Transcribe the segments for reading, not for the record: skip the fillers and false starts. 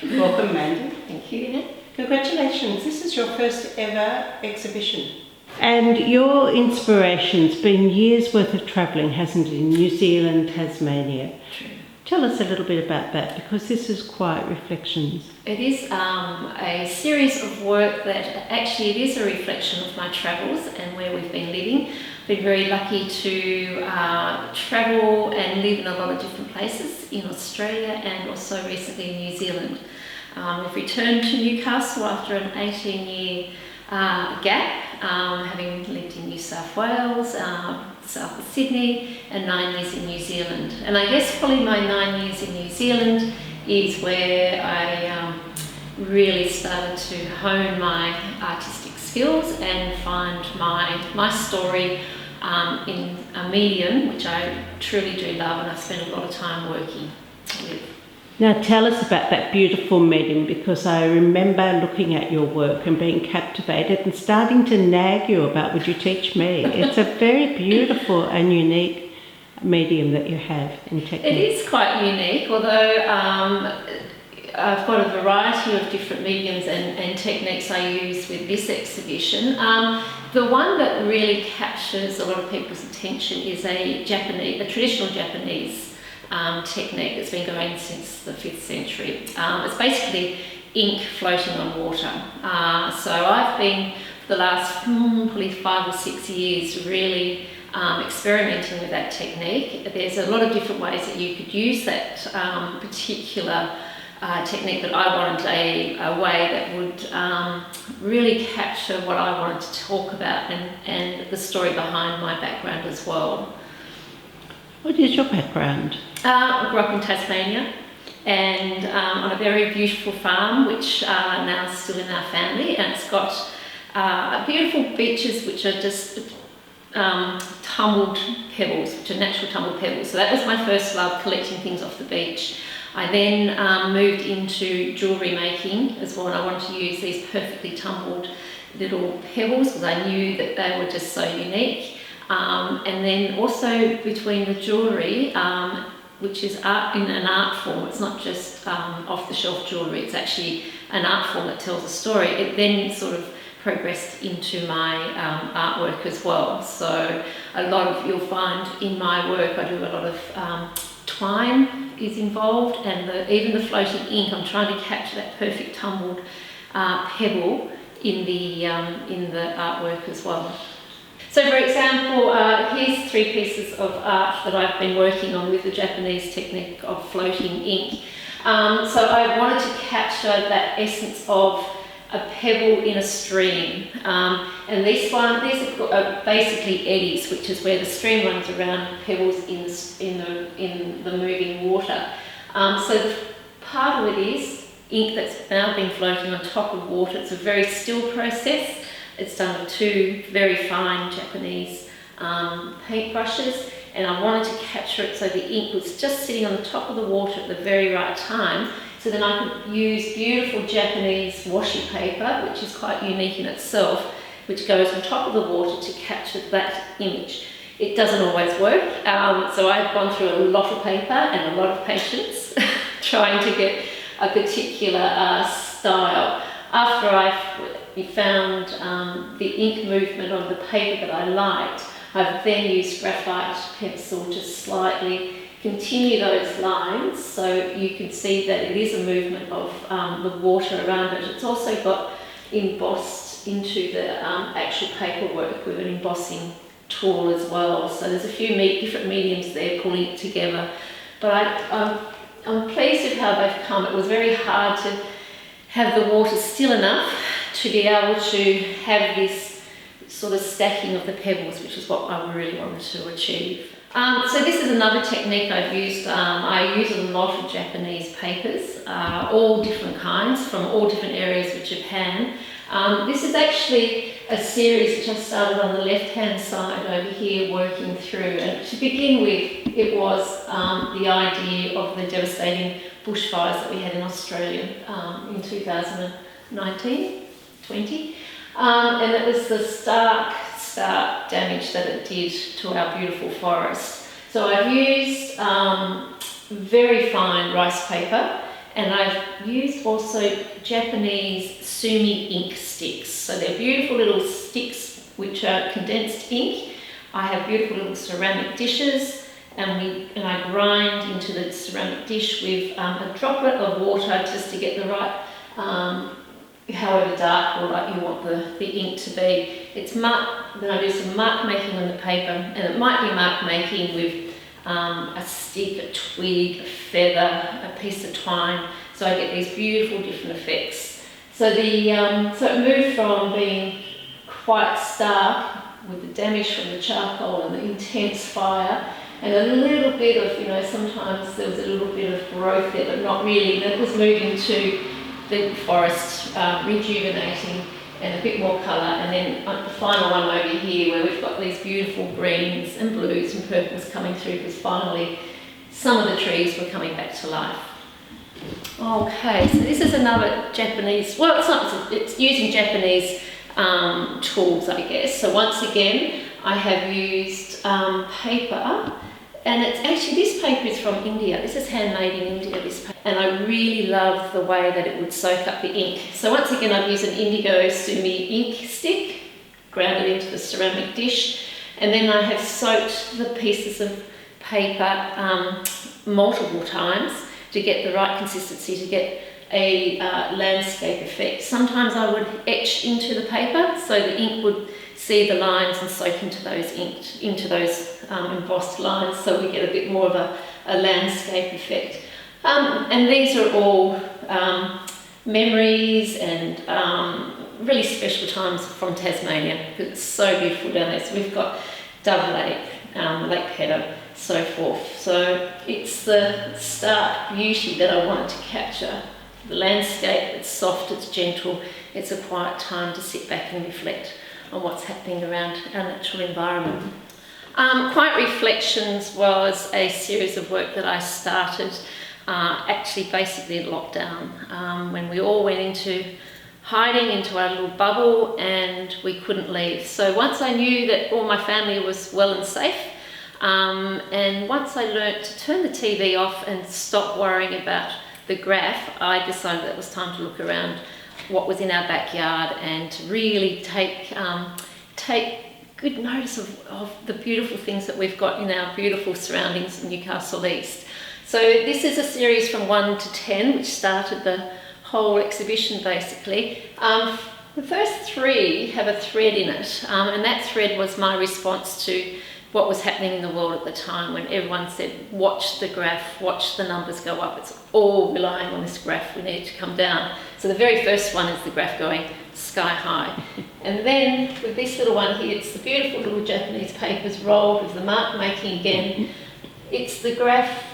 Welcome, Mandy. Thank you. Congratulations, this is your first ever exhibition. And your inspiration's been years worth of travelling, hasn't it, in New Zealand, Tasmania? True. Tell us a little bit about that, because this is quite reflections. It is a series of work that actually it is a reflection of my travels and where we've been living. Been very lucky to travel and live in a lot of different places in Australia and also recently in New Zealand. We've returned to Newcastle after an 18-year gap, having lived in New South Wales, south of Sydney, and 9 years in New Zealand. And I guess probably my 9 years in New Zealand is where I really started to hone my artistic skills and find my story in a medium which I truly do love and I spend a lot of time working with. Now tell us about that beautiful medium, because I remember looking at your work and being captivated and starting to nag you about, would you teach me? It's a very beautiful and unique medium that you have in technique. It is quite unique, although I've got a variety of different mediums and techniques I use with this exhibition. The one that really captures a lot of people's attention is a traditional Japanese technique that's been going since the 5th century. It's basically ink floating on water. So I've been, for the last probably 5 or 6 years, really experimenting with that technique. There's a lot of different ways that you could use that particular technique, but I wanted a way that would really capture what I wanted to talk about and the story behind my background as well. What is your background? I grew up in Tasmania and on a very beautiful farm which now is still in our family, and it's got beautiful beaches which are just tumbled pebbles, which are natural tumbled pebbles. So that was my first love, collecting things off the beach. I then moved into jewellery making as well, and I wanted to use these perfectly tumbled little pebbles because I knew that they were just so unique. And then also between the jewellery, which is art in an art form, it's not just off-the-shelf jewellery, it's actually an art form that tells a story. It then sort of progressed into my artwork as well. So a lot of, you'll find in my work, I do a lot of twine is involved, and even the floating ink. I'm trying to capture that perfect tumbled pebble in the artwork as well. So for example, here's 3 pieces of art that I've been working on with the Japanese technique of floating ink. So I wanted to capture that essence of a pebble in a stream. And these are basically eddies, which is where the stream runs around pebbles in the moving water. So part of it is ink that's now been floating on top of water. It's a very still process. It's done with 2 very fine Japanese paint brushes, and I wanted to capture it so the ink was just sitting on the top of the water at the very right time, so then I could use beautiful Japanese washi paper, which is quite unique in itself, which goes on top of the water to capture that image. It doesn't always work, so I've gone through a lot of paper and a lot of patience trying to get a particular style. After I found the ink movement on the paper that I liked, I've then used graphite pencil to slightly continue those lines so you can see that it is a movement of the water around it. It's also got embossed into the actual paperwork with an embossing tool as well. So there's a few different mediums there pulling it together. But I'm pleased with how they've come. It was very hard to have the water still enough to be able to have this sort of stacking of the pebbles, which is what I really wanted to achieve. So this is another technique I've used. I use a lot of Japanese papers, all different kinds from all different areas of Japan. This is actually a series which I started on the left-hand side over here working through. And to begin with, it was the idea of the devastating bushfires that we had in Australia in 2019, 20. And it was the stark damage that it did to our beautiful forest. So I've used very fine rice paper And I've used also Japanese sumi ink sticks. So they're beautiful little sticks which are condensed ink. I have beautiful little ceramic dishes, and I grind into the ceramic dish with a droplet of water just to get the right, however dark or light you want the ink to be. Then I do some mark making on the paper, and it might be mark making with a stick, a twig, a feather, a piece of twine. So I get these beautiful different effects. So it moved from being quite stark with the damage from the charcoal and the intense fire, and a little bit of, sometimes there was a little bit of growth there, but not really. Then it was moving to the forest, rejuvenating and a bit more colour, and then the final one over here where we've got these beautiful greens and blues and purples coming through, because finally some of the trees were coming back to life. Okay, so this is another Japanese, well, it's using Japanese tools, I guess. So once again, I have used paper, and it's actually, this paper is from India. This is handmade in India, this paper. And I really love the way that it would soak up the ink. So once again, I've used an indigo sumi ink stick, ground it into the ceramic dish, and then I have soaked the pieces of paper multiple times to get the right consistency, to get a landscape effect. Sometimes I would etch into the paper so the ink would see the lines and soak into those embossed lines, so we get a bit more of a landscape effect. And these are all memories and really special times from Tasmania, because it's so beautiful down there. So we've got Dove Lake, Lake Pedder, so forth. So it's the stark beauty that I wanted to capture. The landscape, it's soft, it's gentle, it's a quiet time to sit back and reflect on what's happening around our natural environment. Quiet Reflections was a series of work that I started actually basically in lockdown, when we all went into hiding into our little bubble and we couldn't leave. So once I knew that all my family was well and safe, and once I learnt to turn the TV off and stop worrying about the graph, I decided that it was time to look around what was in our backyard and to really take good notice of the beautiful things that we've got in our beautiful surroundings in Newcastle East. So this is a series from 1 to 10, which started the whole exhibition basically. The first 3 have a thread in it, and that thread was my response to what was happening in the world at the time, when everyone said, watch the graph, watch the numbers go up, it's all relying on this graph, we need to come down. So the very first one is the graph going sky high. And then with this little one here, it's the beautiful little Japanese papers rolled with the mark making again. It's the graph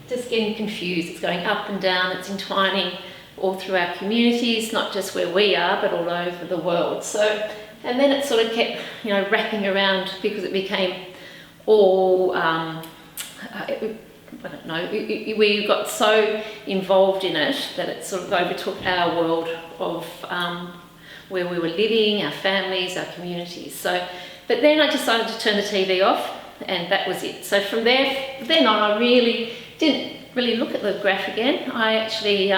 just getting confused, it's going up and down, it's entwining all through our communities, not just where we are, but all over the world. So, and then it sort of kept, wrapping around, because it became all, I don't know, we got so involved in it that it sort of overtook our world of where we were living, our families, our communities. So, but then I decided to turn the TV off, and that was it. So from then on, I really didn't look at the graph again. I actually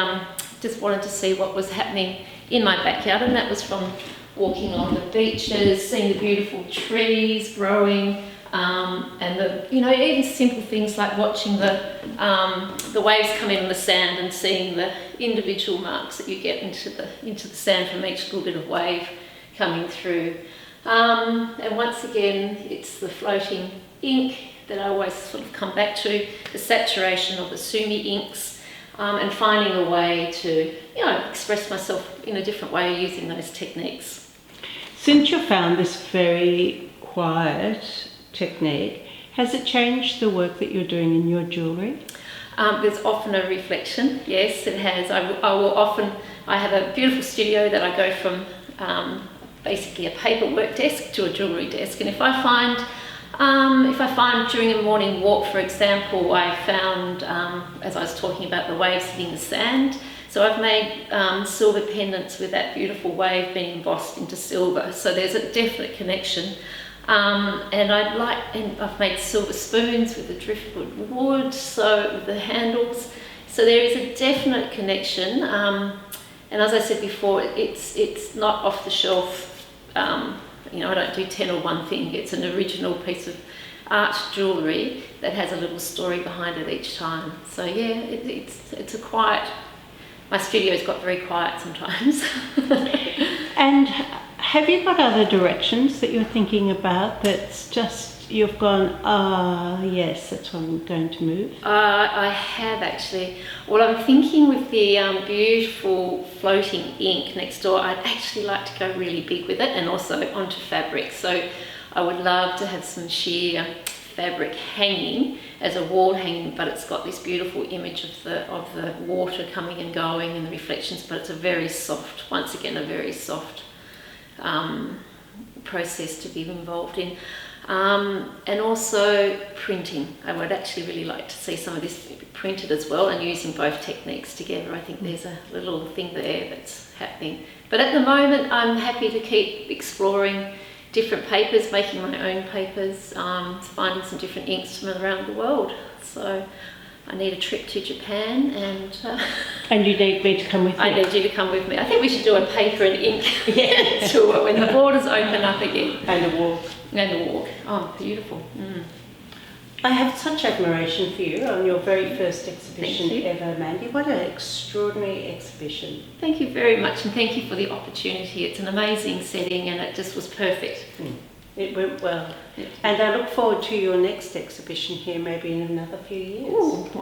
just wanted to see what was happening in my backyard, and that was from walking along the beaches, seeing the beautiful trees growing, and even simple things like watching the waves come in on the sand and seeing the individual marks that you get into the sand from each little bit of wave coming through. And once again, it's the floating ink that I always sort of come back to, the saturation of the sumi inks, and finding a way to express myself in a different way using those techniques. Since you found this very quiet technique, has it changed the work that you're doing in your jewellery? There's often a reflection, yes, it has. I have a beautiful studio that I go from basically a paperwork desk to a jewellery desk, and if I find during a morning walk, for example, I found, as I was talking about the waves hitting the sand, so I've made silver pendants with that beautiful wave being embossed into silver, so there's a definite connection. And I've made silver spoons with the driftwood wood, so with the handles. So there is a definite connection, and as I said before, it's not off the shelf. You know, I don't do 10 or one thing. It's an original piece of art jewellery that has a little story behind it each time. So yeah, it's a quiet. My studio's got very quiet sometimes. And have you got other directions that you're thinking about that's just you've gone, yes, that's where I'm going to move? I have actually. Well, I'm thinking with the beautiful floating ink next door, I'd actually like to go really big with it and also onto fabric. So I would love to have some sheer fabric hanging as a wall hanging, but it's got this beautiful image of the water coming and going and the reflections, but it's a very soft, once again, a very soft process to be involved in. And also printing. I would actually really like to see some of this printed as well, and using both techniques together. I think there's a little thing there that's happening. But at the moment, I'm happy to keep exploring different papers, making my own papers, finding some different inks from around the world. So I need a trip to Japan, and you need me to come with you. I need you to come with me. I think we should do a paper and ink tour when the borders open up again. And a walk. And a walk. Oh, beautiful. Mm. I have such admiration for you on your very first exhibition ever, Mandy. What an extraordinary exhibition. Thank you very much, and thank you for the opportunity. It's an amazing setting, and it just was perfect. It went well. And I look forward to your next exhibition here, maybe in another few years. Ooh,